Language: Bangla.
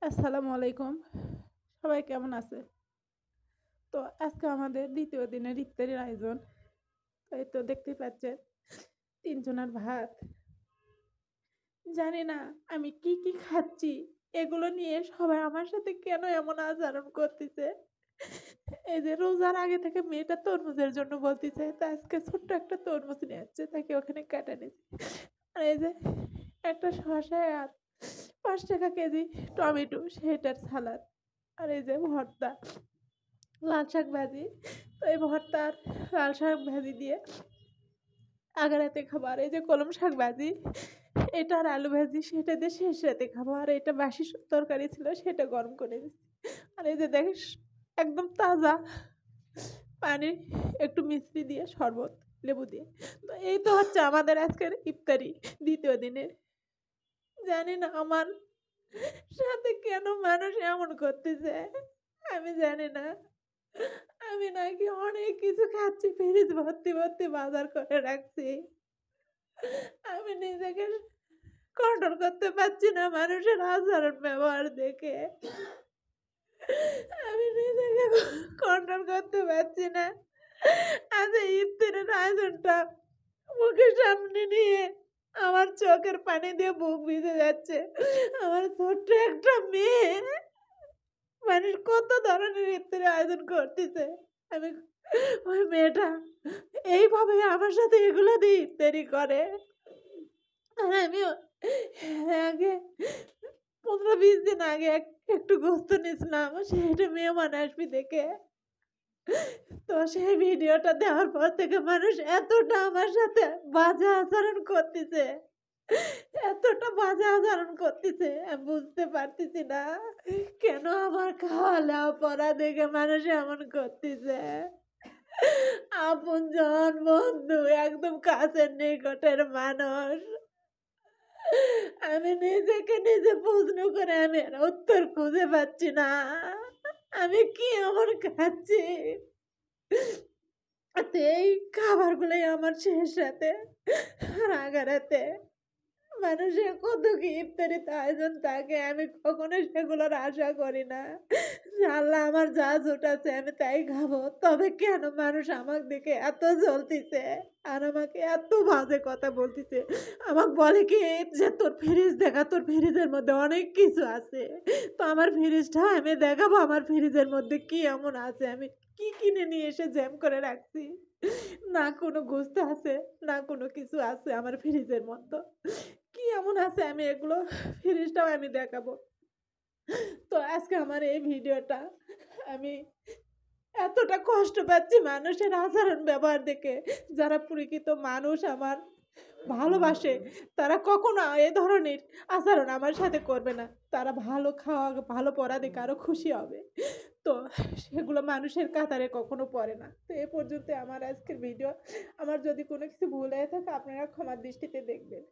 আসসালামু আলাইকুম। সবাই কেমন আছে? তো আজকে আমাদের ২য় দিনের ইফতারির আয়োজন। এই তো দেখতেই পাচ্ছেন ৩ জনের ভাত। জানি না আমি কি খাচ্ছি? এগুলো নিয়ে সবাই আমার সাথে কেন এমন আচরণ করতেছে? এই যে রোজার আগে থেকে মেয়েটা তরমুজের জন্য বলতেছে, তো আজকে ছোট্ট একটা তরমুজ নিয়ে আসছে, তাকে ওখানে কাটা নিয়েছে। আর এই যে একটা শসা আর ৳৫ কেজি টমেটো সেটার সালাদ। আর এই যে ভর্তা। লাল শাক ভাজি। তো এই ভর্তা আর লাল শাক ভাজি দিয়ে আগা রাতে খাবো। আর এই যে কলম শাক ভাজি, এটা আর আলু ভাজি সেটা দিয়ে শেষ রাতে খাবো। আর এটা বাসি তরকারি ছিল সেটা গরম করে দিচ্ছি। আর এই যে দেখিস একদম তাজা পানি একটু মিষ্টি দিয়ে শরবত, লেবু দিয়ে। তো এই তো হচ্ছে আমাদের আজকের ইফতারি ২য় দিনের। জানি না আমার সাথে কেন মানুষ এমন করতেছে? আমি জানি না। আমি নাকি অনেক কিছু খাচ্ছি, ফ্রিজ ভর্তি বাজার করে রাখছি। আমি নিজেকে কন্ট্রোল করতে পারছি না মানুষের আচরণ ব্যবহার দেখে। আমি নিজেকে কন্ট্রোল করতে পারছি না। আজ এই ইফতারের আয়োজনটা মুখের সামনে নিয়ে আমার চোখের পানি দিয়ে বুক ভিজে যাচ্ছে। আমার ছোট্ট একটা মেয়ে মানুষ কত ধরনের ইফতারের আয়োজন করতেছে। আমি ওই মেয়েটা এইভাবে আমার সাথে এগুলো দিয়ে ইফতারি করে। আর আমিও আগে ১৫-২০ দিন আগে একটু গোস্ত নিয়েছিলাম। সেটা মেহমান আসবে দেখে। তো সেই ভিডিওটা দেওয়ার পর থেকে মানুষ এতটা আমার সাথে বাজে আচরণ করতেছে, এতটা বাজে আচরণ করতেছে, আমি বুঝতে পারতেছি না কেন আমার খাওয়া পড়া দেখে মানুষ এমন করতেছে। আপনজন, বন্ধু, একদম কাছের নিকটের মানুষ। আমি নিজেকে নিজে প্রশ্ন করে আমি আর উত্তর খুঁজে পাচ্ছি না। আমি কি এমন খাচ্ছি? তো এই খাবারগুলোই আমার শেষ রাতে রাগারাতে মানুষের কত কি ইফতারিতে আয়োজন থাকে, আমি কখনো সেগুলোর আশা করি না যে আল্লাহ আমার যা জোটাচ্ছে আমি তাই খাবো। তবে কেন মানুষ আমার দিকে এত জ্বলতিছে আর আমাকে এত বাজে কথা বলতিছে? আমাকে বলে কি যে তোর ফ্রিজ দেখা, তোর ফ্রিজের মধ্যে অনেক কিছু আছে। তো আমার ফ্রিজটা আমি দেখাবো আমার ফ্রিজের মধ্যে কি এমন আছে, আমি কি কিনে নিয়ে এসে জ্যাম করে রাখছি। না কোনো গোস্ত আছে, না কোনো কিছু আছে আমার ফ্রিজের মধ্যে। কি এমন আছে আমি এগুলো ফ্রিজটাও আমি দেখাবো। তো আজকে আমার এই ভিডিওটা আমি এতটা কষ্ট পাচ্ছি মানুষের আচরণ ব্যবহার দেখে। যারা প্রকৃত মানুষ আমার ভালোবাসে তারা কখনো এ ধরনের আচরণ আমার সাথে করবে না। তারা ভালো খাওয়া, ভালো পড়া দেখে আরো খুশি হবে। তো সেগুলো মানুষের কাতারে কখনো পড়ে না। তো এ পর্যন্ত আমার আজকের ভিডিও। আমার যদি কোনো কিছু ভুল হয়ে থাকে আপনারা ক্ষমার দৃষ্টিতে দেখবেন।